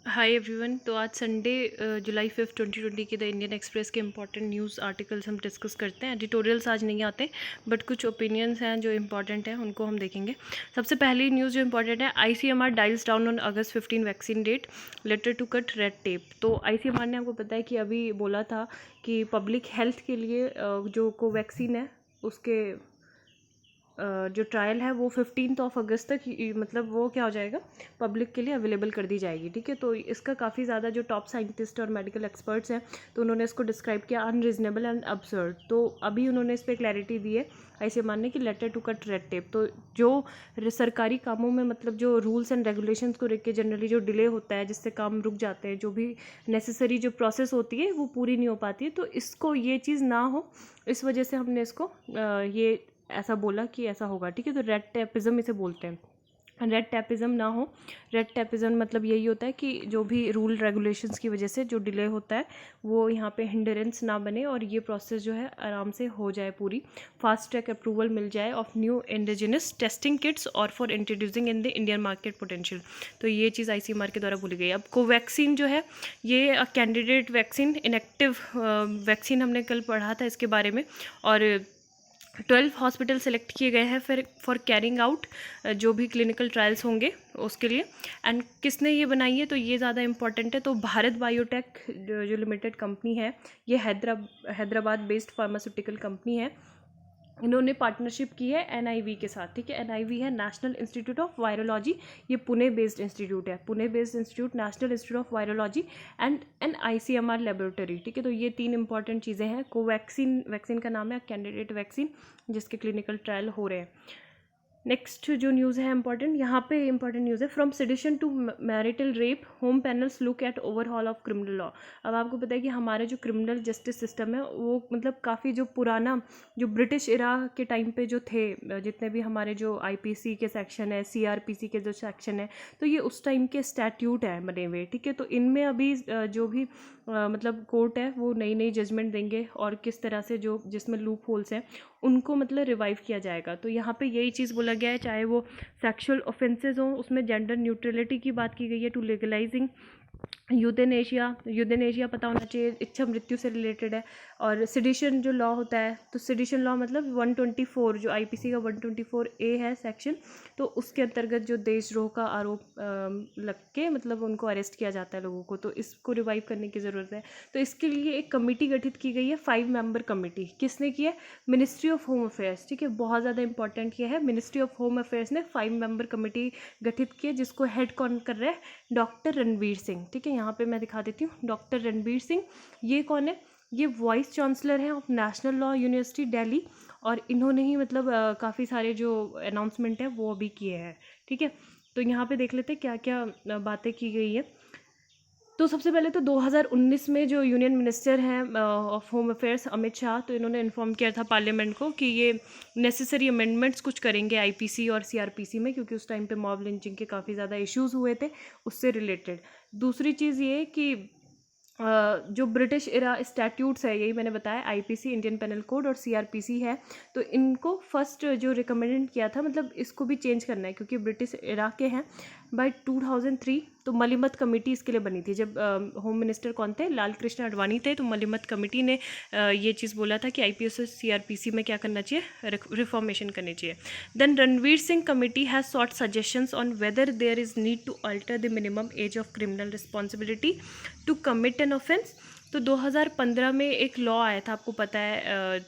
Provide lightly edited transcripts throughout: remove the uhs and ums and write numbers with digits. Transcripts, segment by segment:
Hi everyone. तो आज Sunday जुलाई 5 2020 की द इंडियन एक्सप्रेस के इंपॉर्टेंट न्यूज़ आर्टिकल्स हम डिस्कस करते हैं। एडिटोरियल्स आज नहीं आते बट कुछ ओपिनियंस हैं जो इंपॉर्टेंट हैं, उनको हम देखेंगे। सबसे पहली न्यूज़ जो इंपॉर्टेंट है, ICMR dials down on August 15 vaccine date, letter to cut red tape. तो आईसीएमआर ने आपको पता है कि अभी बोला था कि पब्लिक हेल्थ के लिए जो कोवैक्सीन है उसके जो ट्रायल है वो 15 अगस्त तक मतलब वो क्या हो जाएगा, पब्लिक के लिए अवेलेबल कर दी जाएगी। ठीक है, तो इसका काफ़ी ज़्यादा जो टॉप साइंटिस्ट और मेडिकल एक्सपर्ट्स हैं तो उन्होंने इसको डिस्क्राइब किया अनरीजनेबल एंड अब्सर्ड। तो अभी उन्होंने इस पर क्लैरिटी दी है आईसीएमआर ने कि letter to cut red tape. तो जो सरकारी कामों में मतलब जो रूल्स एंड रेगुलेशंस को लेकर जनरली जो डिले होता है जिससे काम रुक जाते हैं, जो भी नेसेसरी जो प्रोसेस होती है वो पूरी नहीं हो पाती है, तो इसको ये चीज़ ना हो इस वजह से हमने इसको ये ऐसा बोला कि ऐसा होगा। ठीक है, तो रेड टैपिज्म इसे बोलते हैं। रेड टैपिज्म ना हो, रेड टैपिज्म मतलब यही होता है कि जो भी रूल रेगुलेशंस की वजह से जो डिले होता है वो यहाँ पे हिंडरेंस ना बने और ये प्रोसेस जो है आराम से हो जाए, पूरी फास्ट ट्रैक अप्रूवल मिल जाए of new indigenous testing kits और for introducing in the Indian market potential. तो ये चीज़ आईसीएमआर के द्वारा बोली गई। अब कोवैक्सीन जो है ये कैंडिडेट वैक्सीन, इनएक्टिव वैक्सीन, हमने कल पढ़ा था इसके बारे में। और 12 हॉस्पिटल सेलेक्ट किए गए हैं फिर फॉर कैरिंग आउट जो भी क्लिनिकल ट्रायल्स होंगे उसके लिए। एंड किसने ये बनाई है, तो ये ज़्यादा इंपॉर्टेंट है। तो भारत बायोटेक जो लिमिटेड कंपनी है, ये हैदराबाद बेस्ड फार्मास्यूटिकल कंपनी है। इन्होंने पार्टनरशिप की है एनआईवी के साथ। ठीक है, एनआईवी है नेशनल इंस्टीट्यूट ऑफ वायरोलॉजी, ये पुणे बेस्ड इंस्टीट्यूट है, Pune based institute, national institute of virology and an ICMR laboratory. ठीक है, तो ये तीन इंपॉर्टेंट चीज़ें हैं। कोवैक्सीन वैक्सीन का नाम है, कैंडिडेट वैक्सीन जिसके क्लिनिकल ट्रायल हो रहे हैं। नेक्स्ट जो न्यूज़ है इंपॉर्टेंट, यहाँ पे इंपॉर्टेंट न्यूज़ है, from sedition to marital rape home panels look at overhaul of criminal law. अब आपको पता है कि हमारा जो क्रिमिनल जस्टिस सिस्टम है वो मतलब काफ़ी जो पुराना, जो ब्रिटिश इरा के टाइम पे जो थे, जितने भी हमारे जो आईपीसी के सेक्शन है, सीआरपीसी के जो सेक्शन है, तो ये उस टाइम के स्टैट्यूट है बने हुए। ठीक है, तो इनमें अभी जो भी मतलब कोर्ट है वो नई नई जजमेंट देंगे और किस तरह से जो जिसमें लूप होल्स हैं उनको मतलब रिवाइव किया जाएगा। तो यहाँ पे यही चीज़ बोला गया है, चाहे वो सेक्सुअल ऑफेंसेस हों उसमें जेंडर न्यूट्रलिटी की बात की गई है, टू लीगलाइजिंग यूथेनेशिया पता होना चाहिए, इच्छा मृत्यु से रिलेटेड है। और सिडिशन जो लॉ होता है, तो सिडिशन लॉ मतलब 124 जो आईपीसी का 124A है सेक्शन, तो उसके अंतर्गत जो देशद्रोह का आरोप लग के मतलब उनको अरेस्ट किया जाता है लोगों को, तो इसको रिवाइव करने की ज़रूरत है। तो इसके लिए एक कमेटी गठित की गई है, 5 मेंबर कमेटी। किसने की है? Ministry of home affairs. ठीक है, बहुत ज़्यादा इंपॉर्टेंट ये है, मिनिस्ट्री ऑफ होम अफेयर्स ने 5 मेंबर कमेटी गठित की है जिसको हेड कौन कर रहा है? डॉक्टर रणवीर सिंह। ठीक है, यहाँ पे मैं दिखा देती हूँ, डॉक्टर रणवीर सिंह ये कौन है? ये वाइस चांसलर हैं of national law university Delhi, और इन्होंने ही मतलब काफ़ी सारे जो अनाउंसमेंट है वो अभी किए हैं। ठीक है, तो यहाँ पे देख लेते हैं क्या क्या बातें की गई है। तो सबसे पहले तो 2019 में जो यूनियन मिनिस्टर हैं of home affairs Amit Shah, तो इन्होंने इन्फॉर्म किया था पार्लियामेंट को कि ये नेसेसरी अमेंडमेंट्स कुछ करेंगे आईपीसी और सीआरपीसी में, क्योंकि उस टाइम पे मॉब लिंचिंग के काफ़ी ज़्यादा इश्यूज़ हुए थे उससे रिलेटेड। दूसरी चीज़ ये कि जो ब्रिटिश इरा स्टैट्यूट्स है, यही मैंने बताया, आईपीसी इंडियन पेनल कोड और सीआरपीसी है, तो इनको फर्स्ट जो रिकमेंड किया था मतलब इसको भी चेंज करना है क्योंकि ब्रिटिश इरा के हैं। बाय 2003 तो मलिमत कमेटी इसके लिए बनी थी, जब होम मिनिस्टर कौन थे? लाल कृष्ण आडवाणी थे। तो मलिमत कमेटी ने ये चीज़ बोला था कि आईपीएस और सीआरपीसी में क्या करना चाहिए? रिफॉर्मेशन करनी चाहिए। Then Ranveer Singh committee has sought suggestions on whether there is need to alter the minimum age of criminal responsibility to commit an offence. तो 2015 में एक लॉ आया था, आपको पता है,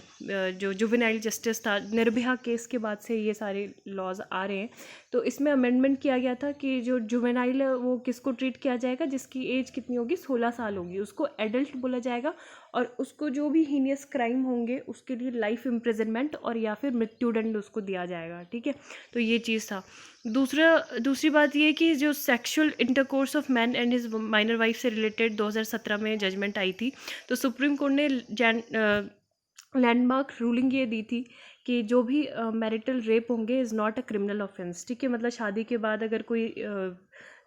जो जुवेनाइल जस्टिस था, निर्भया केस के बाद से ये सारे लॉज आ रहे हैं। तो इसमें अमेंडमेंट किया गया था कि जो जुवेनाइल है वो किसको ट्रीट किया जाएगा? जिसकी एज कितनी होगी? 16 साल होगी, उसको एडल्ट बोला जाएगा। और उसको जो भी हीनियस क्राइम होंगे उसके लिए लाइफ इम्प्रिजनमेंट और या फिर मृत्युदंड उसको दिया जाएगा। ठीक है, तो ये चीज़ था। दूसरी बात ये कि जो sexual intercourse of man and his minor wife से रिलेटेड 2017 में जजमेंट आई थी, तो सुप्रीम कोर्ट ने लैंडमार्क रूलिंग ये दी थी कि जो भी मैरिटल रेप होंगे is not a criminal offence. ठीक है, मतलब शादी के बाद अगर कोई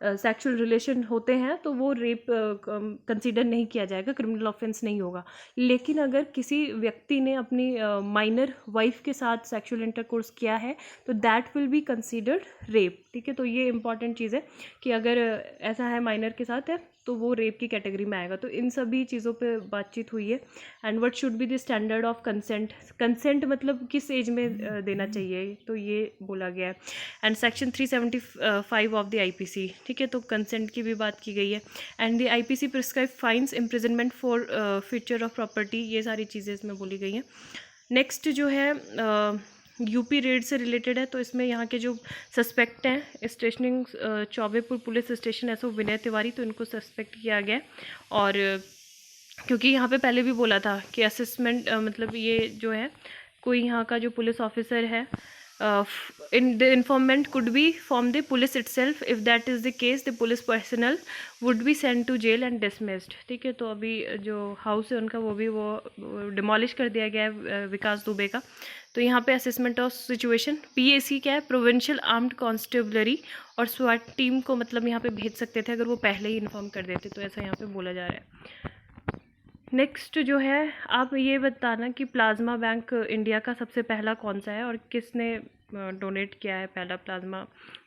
सेक्सुअल रिलेशन होते हैं तो वो रेप कंसीडर नहीं किया जाएगा, क्रिमिनल ऑफेंस नहीं होगा। लेकिन अगर किसी व्यक्ति ने अपनी माइनर वाइफ के साथ सेक्सुअल इंटरकोर्स किया है तो that will be considered rape, ठीक है। तो ये इंपॉर्टेंट चीज़ है कि अगर ऐसा है माइनर के साथ है तो वो रेप की कैटेगरी में आएगा। तो इन सभी चीज़ों पे बातचीत हुई है। And what should be the standard of consent, consent मतलब किस एज में देना चाहिए, तो ये बोला गया है। And section 375 of the IPC, ठीक है, तो कंसेंट की भी बात की गई है। And the IPC prescribe fines, imprisonment for future of property, ये सारी चीज़ें इसमें बोली गई हैं। नेक्स्ट जो है यूपी रेड से रिलेटेड है। तो इसमें यहाँ के जो सस्पेक्ट हैं stationing Chaubepur police station SO Vinay Tiwari, तो इनको सस्पेक्ट किया गया है। और क्योंकि यहाँ पे पहले भी बोला था कि असेसमेंट मतलब ये जो है कोई यहाँ का जो पुलिस ऑफिसर है in the informant could be from the police itself, if that is the case the police personal would be send to jail and dismissed, ठीक है। तो अभी जो हाउस है उनका वो डिमोलिश कर दिया गया है विकास दुबे का। तो यहाँ पे असेसमेंट ऑफ सिचुएशन, पीएसी क्या है, प्रोविंशियल आर्म्ड कांस्टेबलरी और स्वाट टीम को मतलब यहाँ पे भेज सकते थे अगर वो पहले ही इन्फॉर्म कर देते, तो ऐसा यहाँ पे बोला जा रहा है। नेक्स्ट जो है आप ये बताना कि प्लाज्मा बैंक इंडिया का सबसे पहला कौन सा है और किसने डोनेट किया है पहला प्लाज्मा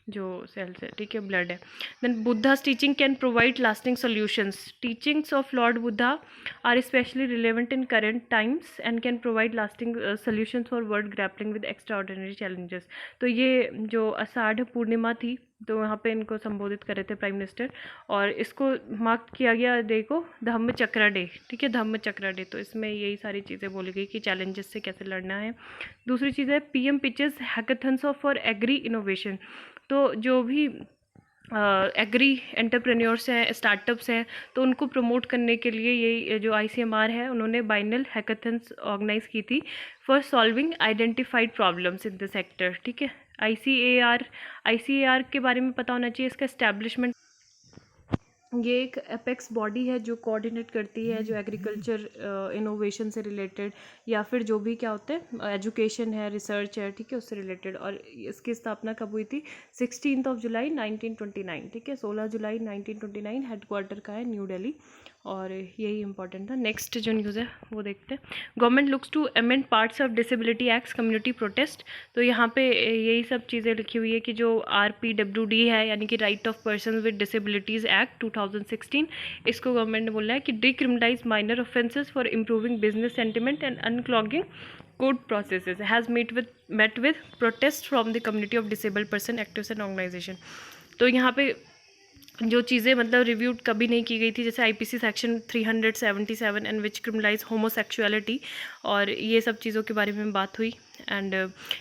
जो सेल्स है, ठीक है, ब्लड है। Then Buddha's teaching can provide lasting solutions, teachings of lord Buddha are specially relevant in current times and can provide lasting solutions for world grappling with extra ordinary challenges. तो ये जो आषाढ़ पूर्णिमा थी तो वहाँ पे इनको संबोधित कर रहे थे प्राइम मिनिस्टर, और इसको मार्क किया गया डे को धम्म चक्र डे, ठीक है, धम्म चक्र डे। तो इसमें यही सारी चीज़ें बोली गई कि चैलेंजेस से कैसे लड़ना है। दूसरी चीज़ है PM pitches hackathons of for agri innovation. तो जो भी एग्री एंटरप्रेन्योर्स हैं, स्टार्टअप्स हैं, तो उनको प्रमोट करने के लिए ये जो आईसीएमआर है उन्होंने बाइनल हैकाथन्स ऑर्गेनाइज की थी for solving identified problems in the sector, ठीक है। आईसीएआर के बारे में पता होना चाहिए। इसका एस्टैब्लिशमेंट, ये एक एपेक्स बॉडी है जो कोऑर्डिनेट करती है जो एग्रीकल्चर इनोवेशन से रिलेटेड या फिर जो भी क्या होते हैं एजुकेशन है, रिसर्च है, ठीक है, उससे रिलेटेड। और इसकी स्थापना कब हुई थी? 16 जुलाई 1929, ठीक है, 16 जुलाई 1929। हेडक्वार्टर का है न्यू दिल्ली, और यही इंपॉर्टेंट था। नेक्स्ट जो न्यूज़ है वो देखते हैं। Government looks to amend parts of disability acts community protest. तो यहाँ पे यही सब चीज़ें लिखी हुई है कि जो RPWD है यानी कि right of person with disabilities act 2016, इसको गवर्नमेंट ने बोला है कि decriminalise minor offences for improving business sentiment and unclogging code processes has met with protest from the community of disabled person activists and organization। तो यहाँ पे जो चीज़ें मतलब रिव्यूड कभी नहीं की गई थी, जैसे IPC section 377 and which criminalise homosexuality, और ये सब चीज़ों के बारे में बात हुई। एंड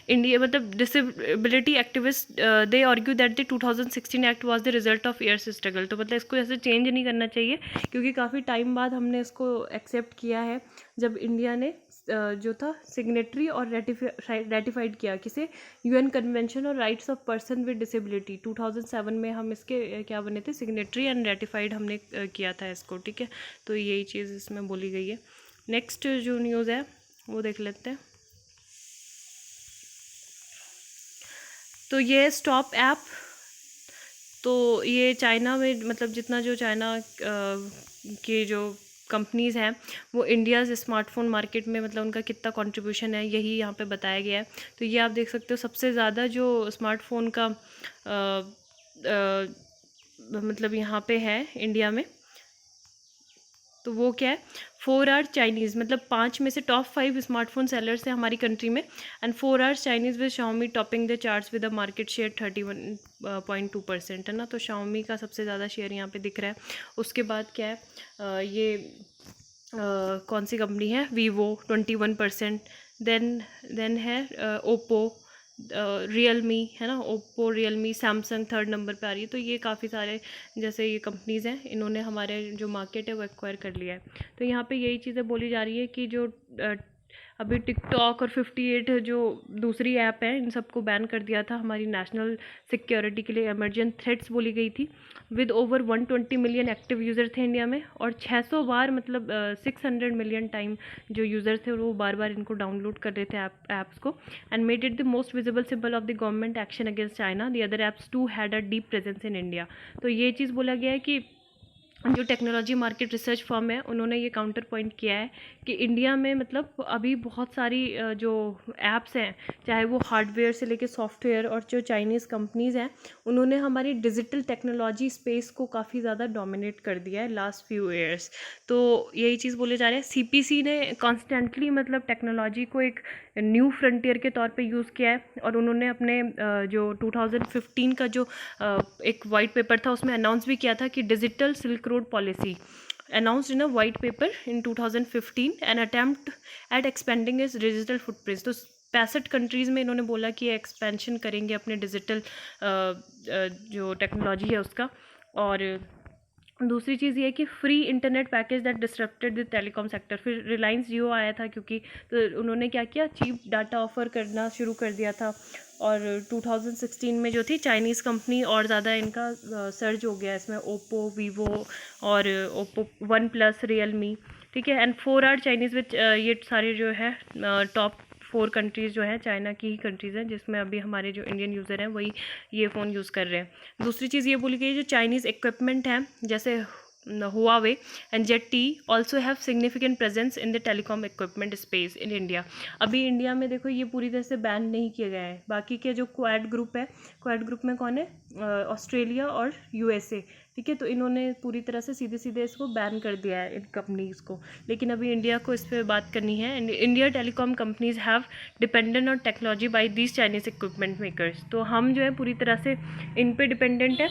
इंडिया मतलब disability activist they argue that the 2016 act was the result of years struggle. तो मतलब इसको ऐसे चेंज नहीं करना चाहिए क्योंकि काफ़ी टाइम बाद हमने इसको एक्सेप्ट किया है, जब इंडिया ने जो था सिग्नेटरी और रेटिफाइड किया किसे, यूएन कन्वेंशन और rights of person with disability. 2007 में हम इसके क्या बने थे, सिग्नेटरी एंड रेटिफाइड हमने किया था इसको, ठीक है। तो यही चीज़ इसमें बोली गई है। नेक्स्ट जो न्यूज़ है वो देख लेते हैं। तो ये स्टॉप ऐप, तो ये चाइना में मतलब जितना जो चाइना के जो कंपनीज़ हैं वो इंडियाज़ स्मार्टफोन मार्केट में मतलब उनका कितना कंट्रीब्यूशन है यही यहाँ पे बताया गया है। तो ये आप देख सकते हो सबसे ज़्यादा जो स्मार्टफोन का मतलब यहाँ पे है इंडिया में, तो वो क्या है 4 आवर चाइनीज़, मतलब 5 में से टॉप 5 स्मार्टफोन सेलर्स हैं हमारी कंट्री में। And 4 our Chinese with Xiaomi topping the charts with a market share 31.2% है ना। तो शाओमी का सबसे ज़्यादा शेयर यहाँ पे दिख रहा है। उसके बाद क्या है ये कौन सी कंपनी है, वीवो 21%। देन है ओप्पो, रियलमी है ना, Oppo, Realme, Samsung 3rd number पे आ रही है। तो ये काफ़ी सारे जैसे ये कंपनीज़ हैं इन्होंने हमारे जो मार्केट है वो एक्वायर कर लिया है। तो यहाँ पे यही चीज़ें बोली जा रही है कि जो अभी टिकटॉक और 58 जो दूसरी ऐप है इन सबको बैन कर दिया था हमारी नेशनल सिक्योरिटी के लिए इमरजेंट थ्रेट्स बोली गई थी। With over 120 million active user थे इंडिया में, और 600 बार मतलब 600 मिलियन टाइम जो यूज़र थे वो बार बार इनको डाउनलोड कर रहे थे ऐप्स को, and made it the most visible symbol of the government action against China. The other apps too had a deep presence in India. तो ये चीज़ बोला गया है कि जो टेक्नोलॉजी मार्केट रिसर्च फर्म है उन्होंने ये काउंटर पॉइंट किया है कि इंडिया में मतलब अभी बहुत सारी जो ऐप्स हैं, चाहे वो हार्डवेयर से लेके सॉफ्टवेयर, और जो चाइनीज़ कंपनीज़ हैं उन्होंने हमारी डिजिटल टेक्नोलॉजी स्पेस को काफ़ी ज़्यादा डोमिनेट कर दिया है लास्ट फ्यू ईयर्स। तो यही चीज़ बोले जा रहे हैं। सीपीसी ने कॉन्स्टेंटली मतलब टेक्नोलॉजी को एक न्यू फ्रंटियर के तौर पे यूज़ किया है, और उन्होंने अपने जो 2015 का जो एक वाइट पेपर था उसमें अनाउंस भी किया था कि digital silk road policy announced in a white paper in 2015 an attempt at expanding its digital footprints। तो 65 कंट्रीज़ में इन्होंने बोला कि एक्सपेंशन करेंगे अपने डिजिटल जो टेक्नोलॉजी है उसका। और दूसरी चीज़ ये है कि free internet package that disrupted the telecom sector. फिर रिलायंस जियो आया था, क्योंकि तो उन्होंने क्या किया, चीप डाटा ऑफ़र करना शुरू कर दिया था। और 2016 में जो थी चाइनीज़ कंपनी और ज़्यादा इनका सर्ज हो गया इसमें, ओप्पो, वीवो और ओप्पो, वन प्लस, रियलमी, ठीक है। एंड 4 आर चाइनीज़ विच ये सारे जो है टॉप 4 कंट्रीज़ जो है चाइना की ही कंट्रीज़ हैं, जिसमें अभी हमारे जो इंडियन यूज़र हैं वही ये फ़ोन यूज़ कर रहे हैं। दूसरी चीज़ ये बोली गई, जो चाइनीज़ इक्विपमेंट हैं जैसे Huawei and jet also have significant presence in the telecom equipment space in India. अभी इंडिया में देखो ये पूरी तरह से बैन नहीं किया गया है। बाकी के जो क्वाड ग्रुप है, क्वाड ग्रुप में कौन है, ऑस्ट्रेलिया और यूएसए, ठीक है। तो इन्होंने पूरी तरह से सीधे सीधे इसको बैन कर दिया है इन कंपनीज़ को, लेकिन अभी इंडिया को इस पर बात करनी है। And India telecom companies have dependent on technology by these Chinese equipment makers. तो हम जो है पूरी तरह से इन पे डिपेंडेंट है।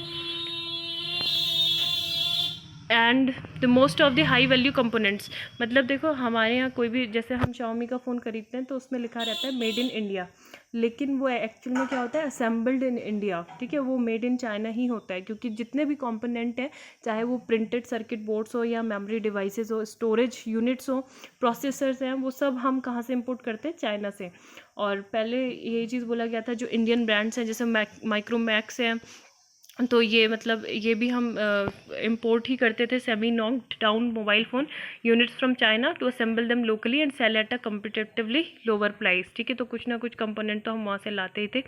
And the most of the high value components, मतलब देखो हमारे यहाँ कोई भी, जैसे हम Xiaomi का फ़ोन खरीदते हैं तो उसमें लिखा रहता है मेड इन इंडिया, लेकिन वो एक्चुअल में क्या होता है, असेंबल्ड इन इंडिया, ठीक है। वो मेड इन चाइना ही होता है, क्योंकि जितने भी कंपोनेंट हैं, चाहे वो प्रिंटेड सर्किट बोर्ड्स हो या मेमोरी डिवाइसेस हो, स्टोरेज यूनिट्स हो, प्रोसेसर्स हैं, वो सब हम कहाँ से इंपोर्ट करते हैं, चाइना से। और पहले यही चीज़ बोला गया था, जो इंडियन ब्रांड्स हैं जैसे माइक्रोमैक्स हैं, तो ये मतलब ये भी हम इंपोर्ट ही करते थे semi knocked down mobile phone units from China to assemble them locally and sell at a competitively lower price, ठीक है। तो कुछ ना कुछ कंपोनेंट तो हम वहाँ से लाते ही थे।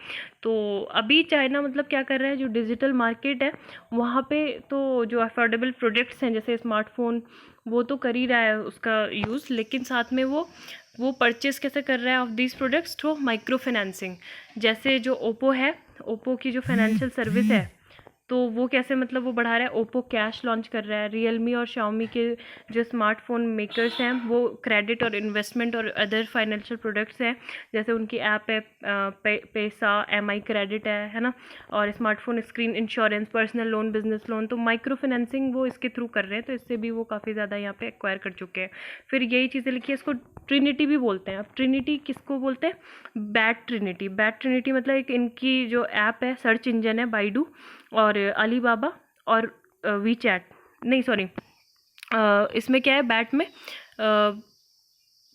तो अभी चाइना मतलब क्या कर रहा है, जो डिजिटल मार्केट है वहाँ पे तो जो अफोर्डेबल प्रोडक्ट्स हैं जैसे स्मार्टफोन, वो तो कर ही रहा है उसका यूज़, लेकिन साथ में वो परचेज़ कैसे कर रहा है of these products through micro financing. जैसे जो ओप्पो है, ओप्पो की जो फाइनेंशियल सर्विस है, तो वो कैसे मतलब वो बढ़ा रहा है, ओप्पो कैश लॉन्च कर रहा है। रियलमी और Xiaomi के जो स्मार्टफोन मेकर्स हैं वो क्रेडिट और इन्वेस्टमेंट और अदर फाइनेंशियल प्रोडक्ट्स हैं, जैसे उनकी ऐप है पैसा, MI क्रेडिट है ना, और smartphone screen insurance, personal loan, business loan, तो माइक्रो फाइनेंसिंग वो इसके थ्रू कर रहे हैं। तो इससे भी वो काफ़ी ज़्यादा यहाँ पे एक्वायर कर चुके हैं। फिर यही चीज़ें लिखी है, इसको ट्रिनिटी भी बोलते हैं। अब ट्रिनिटी किसको बोलते हैं, बैट ट्रिनिटी। बैट ट्रिनिटी मतलब एक इनकी जो ऐप है, सर्च इंजन है, बाइडू और अलीबाबा और वीचैट, नहीं सॉरी, इसमें क्या है बैट में,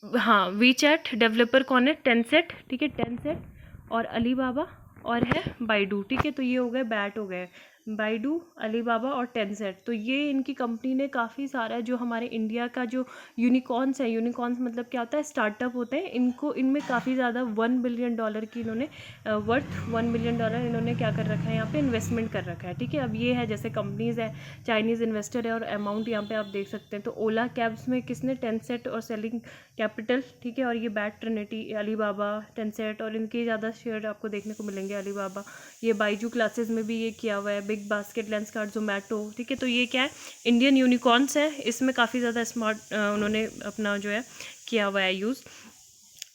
हाँ वीचैट डेवलपर कौन है, टेंसेट, ठीक है, टेंसेट और अलीबाबा और है बाइडू, ठीक है। तो ये हो गए बैट, हो गए बाइडू, अलीबाबा और टेंसेट। तो ये इनकी कंपनी ने काफ़ी सारा जो हमारे इंडिया का जो यूनिकॉर्न्स है, यूनिकॉर्न्स मतलब क्या होता है, स्टार्टअप होते हैं, इनको इनमें काफ़ी ज़्यादा $1 बिलियन की इन्होंने वर्थ $1 बिलियन इन्होंने क्या कर रखा है, यहाँ पे इन्वेस्टमेंट कर रखा है, ठीक है। अब ये है जैसे कंपनीज़ है, चाइनीज़ इन्वेस्टर है, और अमाउंट यहाँ पे आप देख सकते हैं। तो ओला कैब्स में किसने, टेंसेट और सेलिंग कैपिटल, ठीक है। और ये बैट ट्रिनिटी, अलीबाबा, टेंसेट, और इनके ज़्यादा शेयर आपको देखने को मिलेंगे। अलीबाबा, ये बाइजू क्लासेस में भी ये किया हुआ है, बिग बास्केट, लेंसकार्ट, जोमेटो, ठीक है। तो ये क्या है, इंडियन यूनिकॉर्न्स है, इसमें काफ़ी ज़्यादा स्मार्ट उन्होंने अपना जो है किया हुआ है यूज़,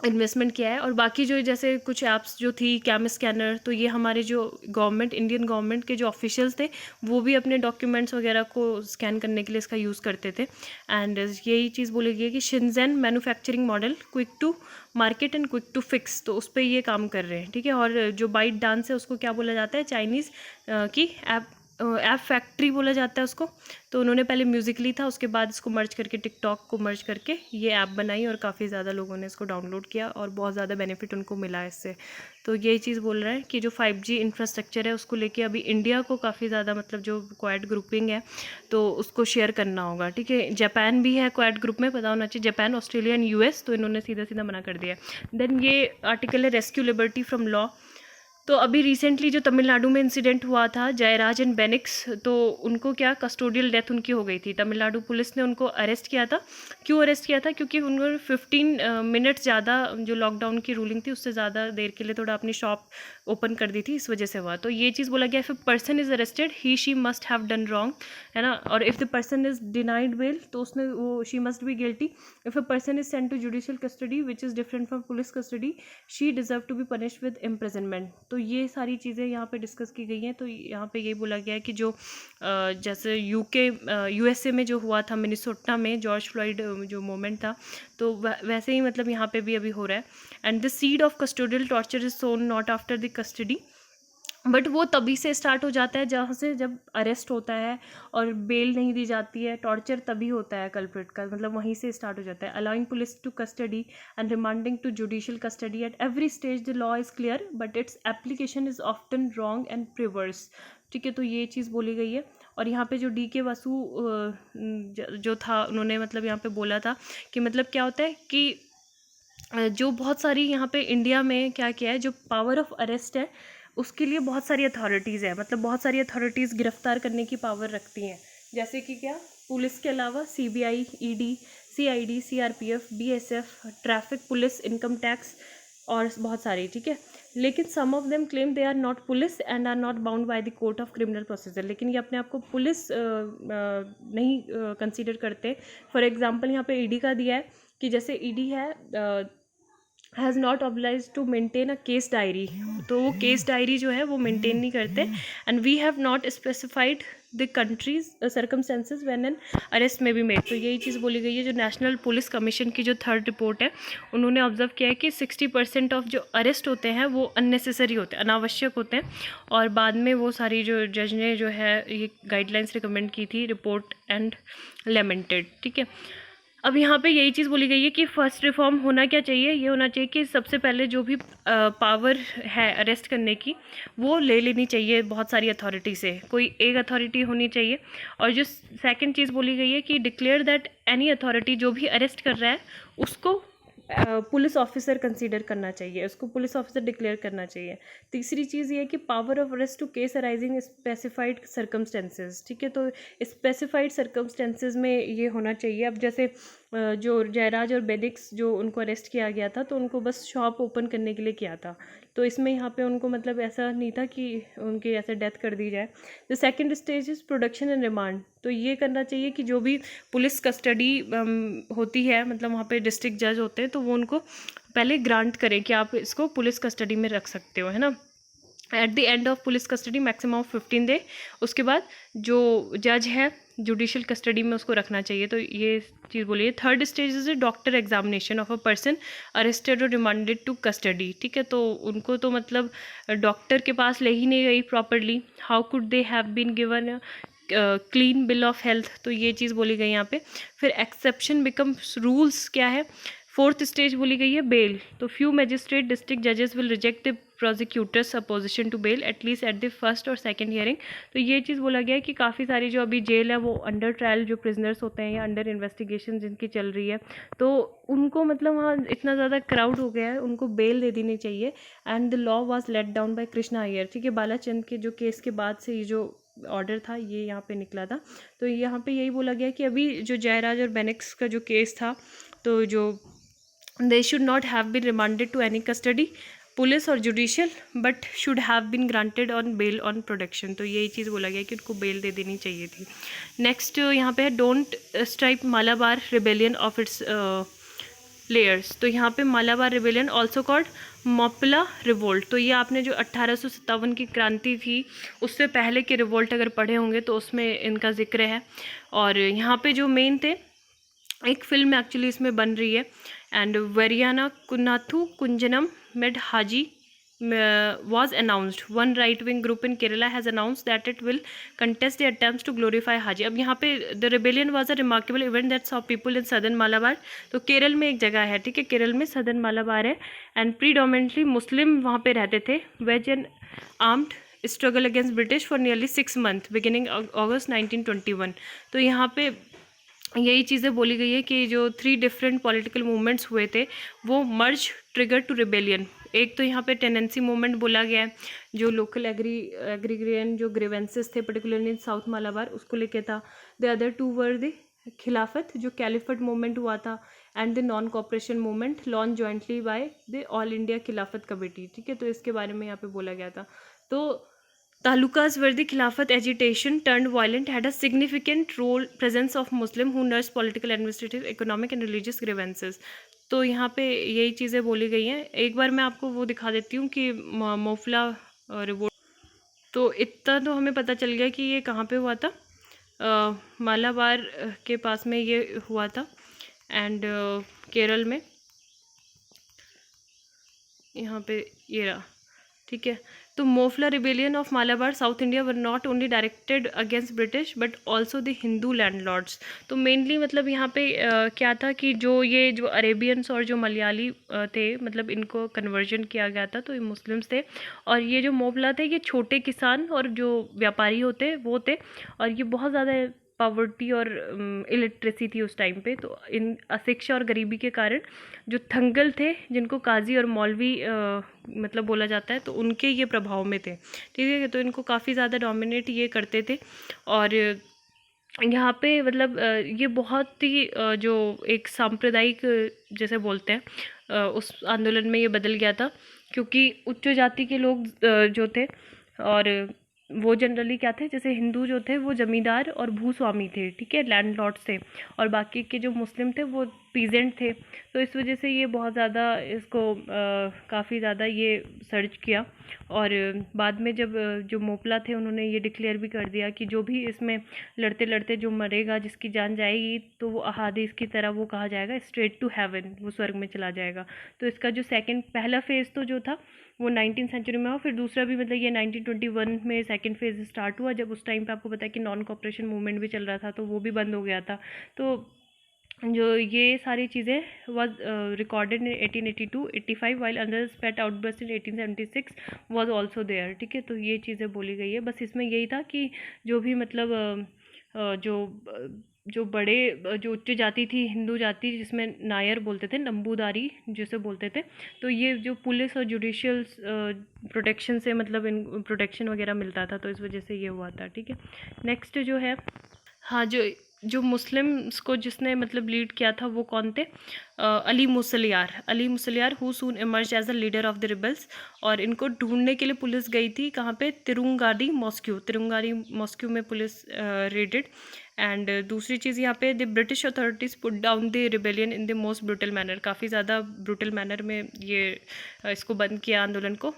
इन्वेस्टमेंट किया है। और बाकी जो जैसे कुछ ऐप्स जो थी, कैम स्कैनर, तो ये हमारे जो गवर्नमेंट, इंडियन गवर्नमेंट के जो ऑफिशियल्स थे वो भी अपने डॉक्यूमेंट्स वगैरह को स्कैन करने के लिए इसका यूज़ करते थे। एंड यही चीज़ बोली गई है कि Shenzhen manufacturing model, quick to market and quick to fix, तो उस पर ये काम कर रहे हैं, ठीक है। और जो बाइट डांस है उसको क्या बोला जाता है, चाइनीज़ की ऐप ऐप फैक्ट्री बोला जाता है उसको। तो उन्होंने पहले म्यूज़िकली था, उसके बाद इसको मर्ज करके टिकटॉक को मर्ज करके ये ऐप बनाई और काफ़ी ज़्यादा लोगों ने इसको डाउनलोड किया और बहुत ज़्यादा बेनिफिट उनको मिला है इससे। तो यही चीज़ बोल रहे हैं कि जो 5G इंफ्रास्ट्रक्चर है उसको लेके अभी इंडिया को काफ़ी ज़्यादा मतलब जो क्वाड ग्रुपिंग है तो उसको शेयर करना होगा, ठीक है। जापान भी है क्वाड ग्रुप में, पता होना चाहिए, जापान, ऑस्ट्रेलिया एंड US, तो इन्होंने सीधा सीधा मना कर दिया है। देन ये आर्टिकल है रेस्क्यू लिबर्टी फ्रॉम लॉ। तो अभी रिसेंटली जो तमिलनाडु में इंसिडेंट हुआ था जयराज एंड बेनिक्स, तो उनको क्या कस्टोडियल डेथ उनकी हो गई थी। तमिलनाडु पुलिस ने उनको अरेस्ट किया था। क्यों अरेस्ट किया था? क्योंकि उन्होंने 15 मिनट ज़्यादा जो लॉकडाउन की रूलिंग थी उससे ज़्यादा देर के लिए थोड़ा अपनी शॉप ओपन कर दी थी, इस वजह से हुआ। तो ये चीज़ बोला गया, if a person is arrested he she must have done wrong, है ना। और if the person is denied bail तो उसने वो she must be guilty. If a person is sent to judicial custody which is different from police custody she deserve to be punished with imprisonment. तो ये सारी चीज़ें यहाँ पे discuss की गई हैं। तो यहाँ पे यही बोला गया है कि जो जैसे USA में जो हुआ था मिनेसोटा में जॉर्ज फ्लॉयड जो मोमेंट था, तो वैसे ही मतलब यहाँ पे भी अभी हो रहा है। And the seed of custodial torture is sown not after the custody, but वो तभी से स्टार्ट हो जाता है जहाँ से जब अरेस्ट होता है और बेल नहीं दी जाती है। टॉर्चर तभी होता है कल्प्रिट का, मतलब वहीं से स्टार्ट हो जाता है। Allowing police to custody and remanding to judicial custody at every stage the law is clear but its application is often wrong and perverse, ठीक है। तो ये चीज़ बोली गई है। और यहाँ पे जो DK वासु जो था, उन्होंने मतलब यहाँ पे बोला था कि मतलब क्या होता है कि जो बहुत सारी यहाँ पे इंडिया में क्या किया है, जो पावर ऑफ अरेस्ट है उसके लिए बहुत सारी अथॉरिटीज़ है, मतलब बहुत सारी अथॉरिटीज़ गिरफ्तार करने की पावर रखती हैं। जैसे कि क्या, पुलिस के अलावा CBI, ED, CID, CRPF, BSF, traffic police, income tax और बहुत सारी, ठीक है। लेकिन some of them claim they are not police and are not bound by the court of criminal procedure, लेकिन ये अपने आप को पुलिस नहीं कंसीडर करते। फॉर एग्जांपल यहाँ पे ED का दिया है कि जैसे ED है has not oblige to maintain a case diary, तो वो केस डायरी जो है वो मेंटेन नहीं करते। And we have not specified the countries circumstances when an arrest may be made. तो यही चीज़ बोली गई है। जो नेशनल पुलिस कमीशन की जो 3rd रिपोर्ट है, उन्होंने ऑब्जर्व किया है कि 60% ऑफ जो अरेस्ट होते हैं वो अननेसेसरी होते हैं, अनावश्यक होते हैं। और बाद में वो सारी जो जज ने जो है ये गाइडलाइंस रिकमेंड की थी, रिपोर्ट एंड लेमेंटेड, ठीक है। अब यहाँ पे यही चीज़ बोली गई है कि फर्स्ट रिफॉर्म होना क्या चाहिए, ये होना चाहिए कि सबसे पहले जो भी पावर है अरेस्ट करने की वो ले लेनी चाहिए बहुत सारी अथॉरिटी से, कोई एक अथॉरिटी होनी चाहिए। और जो सेकंड चीज़ बोली गई है कि डिक्लेयर दैट एनी अथॉरिटी जो भी अरेस्ट कर रहा है उसको पुलिस ऑफिसर कंसीडर करना चाहिए, उसको पुलिस ऑफिसर डिक्लेयर करना चाहिए। तीसरी चीज़ ये है कि power of arrest to case arising specified circumstances, ठीक है। तो स्पेसिफाइड सर्कमस्टेंसेज में ये होना चाहिए। अब जैसे जो जयराज और बेनिक्स जो उनको अरेस्ट किया गया था तो उनको बस शॉप ओपन करने के लिए किया था, तो इसमें यहाँ पे उनको मतलब ऐसा नहीं था कि उनकी ऐसे डेथ कर दी जाए। The second stage is production and remand, तो ये करना चाहिए कि जो भी पुलिस कस्टडी होती है, मतलब वहाँ पे डिस्ट्रिक्ट जज होते हैं, तो वो उनको पहले ग्रांट करें कि आप इसको पुलिस कस्टडी में रख सकते हो, है ना। At the end of police custody maximum of 15 day, उसके बाद जो जज है जुडिशियल कस्टडी में उसको रखना चाहिए। तो ये चीज़ बोलिए। Third stage is doctor examination of a person arrested और रिमांडेड टू कस्टडी, ठीक है। तो उनको तो मतलब डॉक्टर के पास ले ही नहीं गई properly, how could they have been given clean bill of health, तो ये चीज़ बोली गई यहाँ पे। फिर एक्सेप्शन बिकम्स रूल्स क्या है। फोर्थ स्टेज बोली गई है बेल, तो फ्यू मैजिस्ट्रेट डिस्ट्रिक्ट जजेस will reject the prosecutors opposition to bail at least at the first or second hearing. तो ये चीज़ बोला गया है कि काफ़ी सारी जो अभी जेल है वो अंडर ट्रायल जो प्रिजनर्स होते हैं या अंडर इन्वेस्टिगेशन जिनकी चल रही है, तो उनको मतलब वहाँ इतना ज़्यादा क्राउड हो गया है, उनको बेल दे देनी चाहिए। And the law was laid down by Krishna Iyer, ठीक है। बालाचंद के जो केस के बाद से ये जो ऑर्डर था ये यहाँ पे निकला था। तो यहाँ पे यही बोला गया कि अभी जो जयराज और बेनिक्स का जो केस था, तो जो they should not have been remanded to any custody police और judicial but should have been granted on bail on production. तो यही चीज़ बोला गया कि उनको बेल दे देनी चाहिए थी। नेक्स्ट यहाँ पे है don't stripe Malabar rebellion of its layers. तो यहाँ पे Malabar rebellion also called Moplah revolt, तो ये आपने जो 1857 की क्रांति थी उससे पहले के रिवोल्ट अगर पढ़े होंगे तो उसमें इनका जिक्र है। और यहाँ पे जो मेन थे, एक फिल्म एक्चुअली इसमें बन रही है, and Variyan Kunnathu Kunjahammed made Haji was announced. One right-wing group in Kerala has announced that it will contest the attempts to glorify Haji. अब यहाँ पे the rebellion was a remarkable event that saw people in southern Malabar. तो केरल में एक जगह है, ठीक है, केरल में southern Malabar है, and predominantly Muslim वहाँ पे रहते थे. Wedge and armed struggle against British for nearly 6 months beginning August 1921. तो यहाँ पे यही चीज़ें बोली गई है कि जो 3 डिफरेंट पॉलिटिकल मूवमेंट्स हुए थे वो मर्ज ट्रिगर टू रिबेलियन. एक तो यहाँ पे टेनेंसी मूवमेंट बोला गया है, जो लोकल एग्रीग्रियन जो ग्रीवेंसेस थे पर्टिकुलरली इन साउथ मालाबार उसको लेके था. द अदर 2 वर द खिलाफत जो कैलिफट मूवमेंट हुआ था and the non cooperation movement launch jointly by the all India खिलाफत कमेटी. ठीक है, तो इसके बारे में यहाँ पे बोला गया था. तो Talukas where the Khilafat agitation turned violent had a significant role presence of Muslim who nursed political, administrative, economic and religious grievances. तो यहाँ पे यही चीज़ें बोली गई हैं. एक बार मैं आपको वो दिखा देती हूँ कि मोफला रिवोल्ट. तो इतना तो हमें पता चल गया कि ये कहाँ पे हुआ था. मालाबार के पास में ये हुआ था एंड केरल में यहाँ पे ये रहा. ठीक है, तो Moplah rebellion of Malabar south India were not only directed against British but also the Hindu landlords. तो मेनली मतलब यहाँ पे क्या था कि जो अरेबियंस और जो मलयाली थे मतलब इनको कन्वर्जन किया गया था, तो ये मुस्लिम्स थे. और ये जो मोफला थे ये छोटे किसान और जो व्यापारी होते वो थे, और ये बहुत ज़्यादा पॉवर्टी और इलिटरेसी थी उस टाइम पे. तो इन अशिक्षा और गरीबी के कारण जो थंगल थे जिनको काजी और मौलवी मतलब बोला जाता है, तो उनके ये प्रभाव में थे. ठीक है, तो इनको काफ़ी ज़्यादा डोमिनेट ये करते थे. और यहाँ पे मतलब ये बहुत ही जो एक सांप्रदायिक जैसे बोलते हैं उस आंदोलन में ये बदल गया था, क्योंकि उच्च जाति के लोग जो थे और वो जनरली क्या थे, जैसे हिंदू जो थे वो जमींदार और भूस्वामी थे, ठीक है, लैंडलॉर्ड्स थे, और बाकी के जो मुस्लिम थे वो पीजेंट थे. तो इस वजह से ये बहुत ज़्यादा इसको काफ़ी ज़्यादा ये सर्च किया. और बाद में जब जो मोपला थे उन्होंने ये डिक्लेयर भी कर दिया कि जो भी इसमें लड़ते लड़ते जो मरेगा, जिसकी जान जाएगी, तो वो अहादीस की तरह वो कहा जाएगा स्ट्रेट टू हेवन, वो स्वर्ग में चला जाएगा. तो इसका जो पहला फेज़ तो जो था वो 19th सेंचुरी में हुआ. फिर दूसरा भी मतलब ये 1921 में सेकंड फेज़ स्टार्ट हुआ, जब उस टाइम पे आपको पता है कि नॉन कॉपरेशन मूवमेंट भी चल रहा था, तो वो भी बंद हो गया था. तो जो ये सारी चीज़ें was recorded in 1882-85 while another spate outburst in 1876 was also there. ठीक है, तो ये चीज़ें बोली गई है. बस इसमें यही था कि जो भी मतलब जो बड़े जो उच्च जाति थी, हिंदू जाति जिसमें नायर बोलते थे, नंबूदारी जिसे बोलते थे, तो ये जो पुलिस और जुडिशियल प्रोटेक्शन से मतलब इन प्रोटेक्शन वगैरह मिलता था, तो इस वजह से ये हुआ था. ठीक है, नेक्स्ट जो है, हाँ, जो मुस्लिम्स को जिसने मतलब लीड किया था वो कौन थे, Ali Musliyar who soon emerge as the leader of the rebels. और इनको ढूंढने के लिए पुलिस गई थी कहाँ पे, तिरुंगारी मॉस्क्यू में पुलिस रेडेड. एंड दूसरी चीज़ यहाँ पे the British authorities put down the rebellion in the most brutal manner. काफ़ी ज़्यादा ब्रूटल मैनर में ये इसको बंद किया आंदोलन को.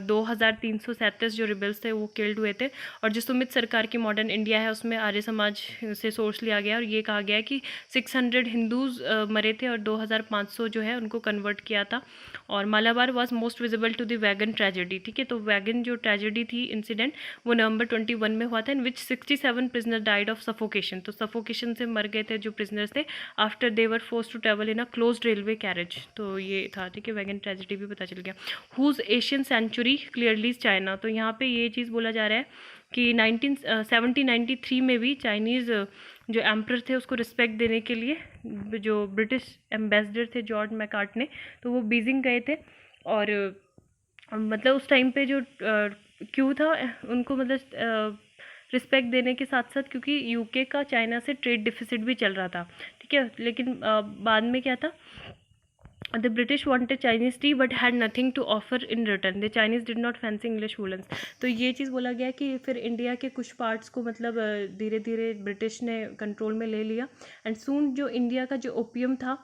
2337 जो रिबल्स थे वो किल्ड हुए थे. और जो सुमित सरकार की मॉडर्न इंडिया है उसमें आर्य समाज से सोर्स लिया गया और ये कहा गया कि 600 हिंदूज़ मरे थे और 2500 जो है उनको कन्वर्ट किया था. और Malabar was most visible to the wagon tragedy. ठीक है, तो वैगन जो ट्रेजेडी थी इंसिडेंट वो नवंबर 21 में हुआ था, in which 67 prisoner died of suffocation. तो सफोकेशन से मर गए थे जो प्रिजनर्स थे after they were force to travel in a closed railway carriage. तो ये था. ठीक है, वैगन ट्रेजेडी भी पता चल गया. Whose Asian century clearly China. तो यहाँ पे ये चीज़ बोला जा रहा है कि 1793 में भी चाइनीज़ जो एम्परर थे उसको रिस्पेक्ट देने के लिए जो ब्रिटिश एम्बेसडर थे जॉर्ज मैकार्टने, तो वो बीजिंग गए थे. और मतलब उस टाइम पे जो क्यों था उनको मतलब रिस्पेक्ट देने के साथ साथ, क्योंकि यूके का चाइना से ट्रेड डिफिसिट भी चल रहा था. ठीक है, लेकिन बाद में क्या था, the British wanted Chinese tea but had nothing to offer in return. The Chinese did not fancy English woollens. तो ये चीज़ बोला गया कि फिर इंडिया के कुछ पार्ट्स को मतलब धीरे धीरे ब्रिटिश ने कंट्रोल में ले लिया. एंड सून जो इंडिया का जो ओपियम था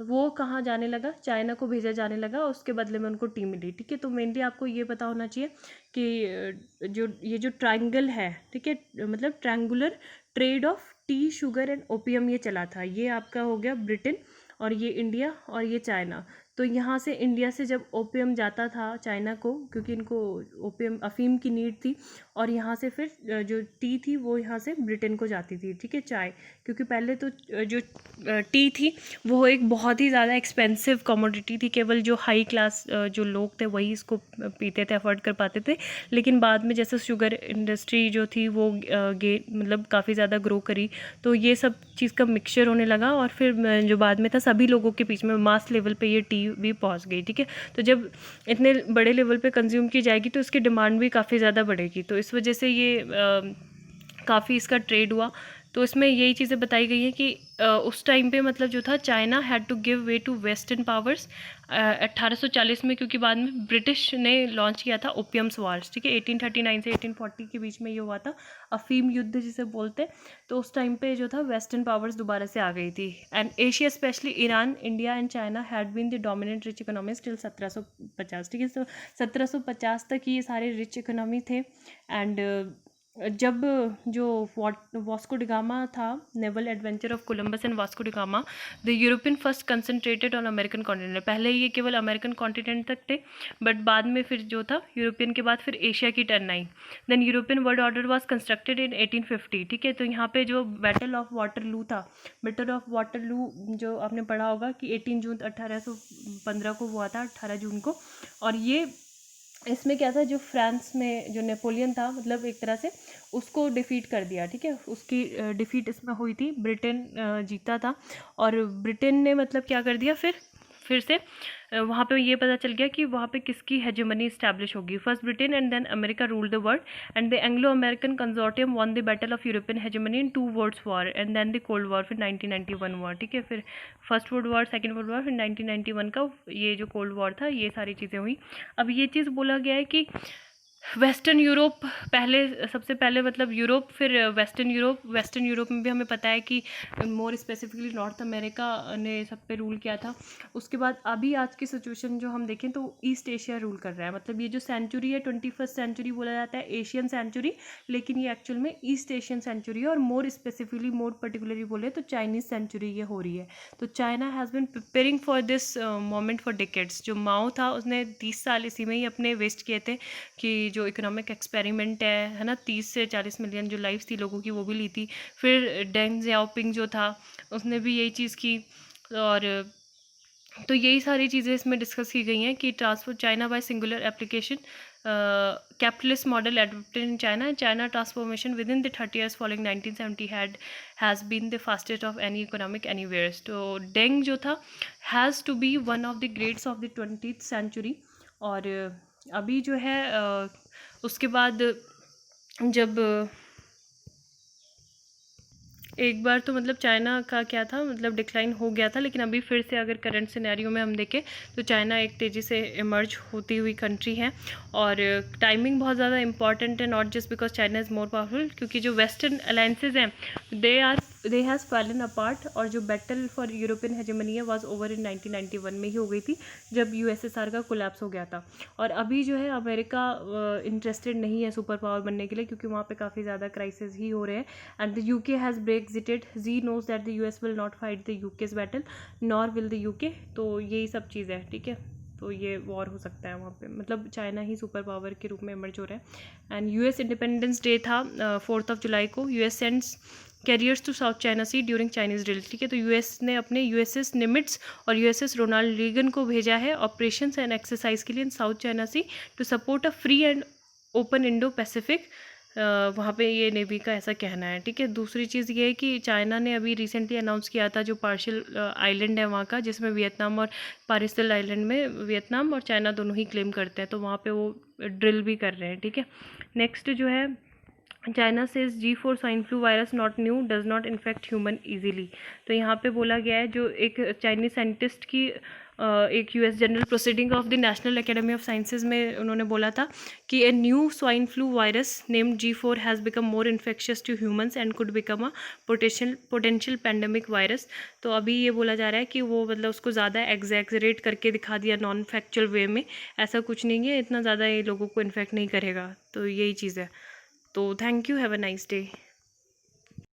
वो कहाँ जाने लगा, चाइना को भेजा जाने लगा, उसके बदले में उनको टी मिली. ठीक है, तो मेनली आपको ये पता होना चाहिए कि जो ट्रायंगल है, ठीक है, मतलब triangular trade off T, sugar and opium ये चला था. ये आपका हो गया ब्रिटेन और ये इंडिया और ये चाइना. तो यहाँ से इंडिया से जब ओपियम जाता था चाइना को, क्योंकि इनको ओपियम अफीम की नीड थी, और यहाँ से फिर जो टी थी वो यहाँ से ब्रिटेन को जाती थी, ठीक है, चाय, क्योंकि पहले तो जो टी थी वो एक बहुत ही ज़्यादा एक्सपेंसिव कमोडिटी थी, केवल जो हाई क्लास जो लोग थे वही इसको पीते थे, अफोर्ड कर पाते थे। लेकिन बाद में जैसे शुगर इंडस्ट्री जो थी वो मतलब काफ़ी ज़्यादा ग्रो करी, तो ये सब चीज़ का मिक्सचर होने लगा, और फिर जो बाद में था सभी लोगों के बीच में मास लेवल पे ये टी भी पहुंच गई, ठीक है। तो जब इतने बड़े लेवल पे कंज्यूम की जाएगी तो इसकी डिमांड भी काफ़ी ज़्यादा बढ़ेगी, तो इस वजह से ये काफ़ी इसका ट्रेड हुआ। तो इसमें यही चीज़ें बताई गई हैं कि उस टाइम पे मतलब जो था China had to give way to western powers 1840 में, क्योंकि बाद में ब्रिटिश ने लॉन्च किया था ओपियम्स वार्स, ठीक है, 1839 से 1840 के बीच में ये हुआ था, अफीम युद्ध जिसे बोलते हैं। तो उस टाइम पे जो था वेस्टर्न पावर्स दोबारा से आ गई थी, and Asia specially Iran, India and China had been the dominant rich economies till 1750, ठीक है। तो 1750 तक ये सारे रिच इकोनॉमी थे। एंड जब जो वास्को डिगामा था, naval adventure of Columbus and Vasco da Gama, the European first concentrated on American continent, पहले ये केवल अमेरिकन कॉन्टिनेंट तक थे, बट बाद में फिर जो था यूरोपियन के बाद फिर एशिया की टर्न आई। Then European world order was constructed in 1850, ठीक है। तो यहाँ पे जो बैटल ऑफ वाटरलू था, बैटल ऑफ वाटरलू जो आपने पढ़ा होगा कि 18 जून 1815 को हुआ था, 18 जून को। और ये इसमें क्या था, जो फ्रांस में जो नेपोलियन था, मतलब एक तरह से उसको डिफ़ीट कर दिया, ठीक है, उसकी डिफ़ीट इसमें हुई थी, ब्रिटेन जीता था। और ब्रिटेन ने मतलब क्या कर दिया, फिर से वहाँ पे ये पता चल गया कि वहाँ पे किसकी हेजेमनी इस्टेब्लिश होगी। First Britain and then America ruled the world, and the Anglo American consortium won the battle of European hegemony in 2 worlds war, and then the cold war, फिर 1991 वॉर, ठीक है। फिर first world war, second world war, फिर 1991 का ये जो cold war था, ये सारी चीज़ें हुई। अब ये चीज़ बोला गया है कि वेस्टर्न यूरोप पहले, सबसे पहले मतलब यूरोप, फिर वेस्टर्न यूरोप। वेस्टर्न यूरोप में भी हमें पता है कि मोर स्पेसिफिकली नॉर्थ अमेरिका ने सब पे रूल किया था। उसके बाद अभी आज की सिचुएशन जो हम देखें तो ईस्ट एशिया रूल कर रहा है, मतलब ये जो सेंचुरी है 21st सेंचुरी बोला जाता है एशियन सेंचुरी, लेकिन ये एक्चुअल में ईस्ट एशियन सेंचुरी है, और मोर स्पेसिफिकली मोर पर्टिकुलरली बोले तो चाइनीज़ सेंचुरी ये हो रही है। तो China has been preparing for this moment for decades. जो माओ था उसने 30 साल इसी में ही अपने वेस्ट किए थे, कि जो इकोनॉमिक एक्सपेरिमेंट है ना, 30 से 40 मिलियन जो लाइफ थी लोगों की वो भी ली थी। फिर डेंग ज़ियाओपिंग जो था उसने भी यही चीज़ की। और तो यही सारी चीज़ें इसमें डिस्कस की गई हैं कि transfer China by singular application, capitalist model adopted in China, China transformation within the 30 years following 1970 has been the fastest of any economic anywheres. तो डेंग जो था has to be one of the greats of the 20th century। और अभी जो है उसके बाद जब एक बार तो मतलब चाइना का क्या था, मतलब डिक्लाइन हो गया था, लेकिन अभी फिर से अगर करंट सिनेरियो में हम देखें तो चाइना एक तेज़ी से इमर्ज होती हुई कंट्री है। और टाइमिंग बहुत ज़्यादा इंपॉर्टेंट है, not just because China is more powerful, क्योंकि जो वेस्टर्न अलायंसेज हैं दे हैज़ फैलन अपार्ट, और जो बैटल फॉर यूरोपियन हेजेमनी है वाज ओवर इन 1991 में ही हो गई थी, जब यूएसएसआर का कोलैप्स हो गया था। और अभी जो है अमेरिका इंटरेस्टेड नहीं है सुपर पावर बनने के लिए, क्योंकि वहाँ पे काफ़ी ज़्यादा क्राइसिस ही हो रहे हैं। And the UK has brexited, Xi knows that the US will not fight the UK's battle, nor will the UK. तो यही सब चीज़ है, ठीक है। तो ये वॉर हो सकता है वहाँ पे, मतलब चाइना ही सुपर पावर के रूप में इमर्ज हो रहा है। एंड यूएस इंडिपेंडेंस डे था 4 जुलाई को। US sends carriers to South China Sea during Chinese drill, ठीक है। तो यूएस ने अपने यूएसएस निमिट्स और यूएसएस रोनाल्ड रीगन को भेजा है ऑपरेशंस एंड एक्सरसाइज के लिए in South China Sea to support a free and open Indo Pacific. वहाँ पे ये नेवी का ऐसा कहना है, ठीक है। दूसरी चीज़ ये है कि चाइना ने अभी रिसेंटली अनाउंस किया था जो पार्शियल आइलैंड है वहाँ का, जिसमें वियतनाम और पार्शियल आइलैंड में वियतनाम और चाइना दोनों ही क्लेम करते हैं, तो वहाँ पे वो ड्रिल भी कर रहे हैं, ठीक है। नेक्स्ट जो है China says G4 swine flu virus not new does not infect human easily. तो यहाँ पे बोला गया है, जो एक चाइनीज साइंटिस्ट की एक US general proceeding of the National Academy of Sciences में उन्होंने बोला था कि a new swine flu virus named G4 has become more infectious to humans and could become a potential pandemic virus. तो अभी ये बोला जा रहा है कि वो मतलब उसको ज़्यादा एग्जैगरेट करके दिखा दिया नॉन फैक्चुअल वे में, ऐसा कुछ नहीं है, इतना ज़्यादा ये लोगों को इन्फेक्ट नहीं करेगा। तो यही चीज़ है। तो thank you, have a nice day.